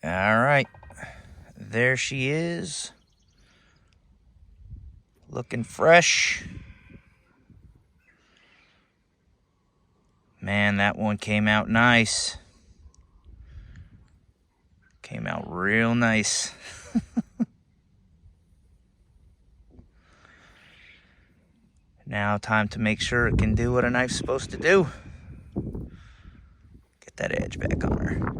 All right, there she is, looking fresh. Man, that one came out nice. Came out real nice. Now time to make sure it can do what a knife's supposed to do. Get that edge back on her.